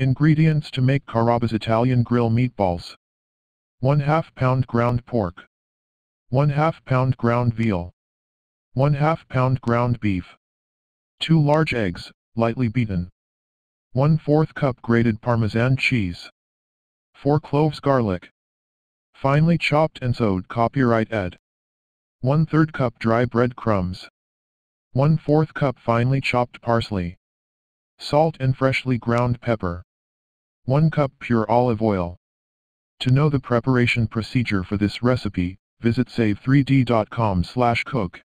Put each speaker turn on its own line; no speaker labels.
Ingredients to make Carrabba's Italian grill meatballs. 1/2 pound ground pork. 1/2 pound ground veal. 1/2 pound ground beef. 2 large eggs, lightly beaten. 1/4 cup grated Parmesan cheese. 4 cloves garlic. Finely chopped and sewed copyright ed. 1/3 cup dry bread crumbs. 1/4 cup finely chopped parsley. Salt and freshly ground pepper. 1 cup pure olive oil. To know the preparation procedure for this recipe, visit save3d.com/cook.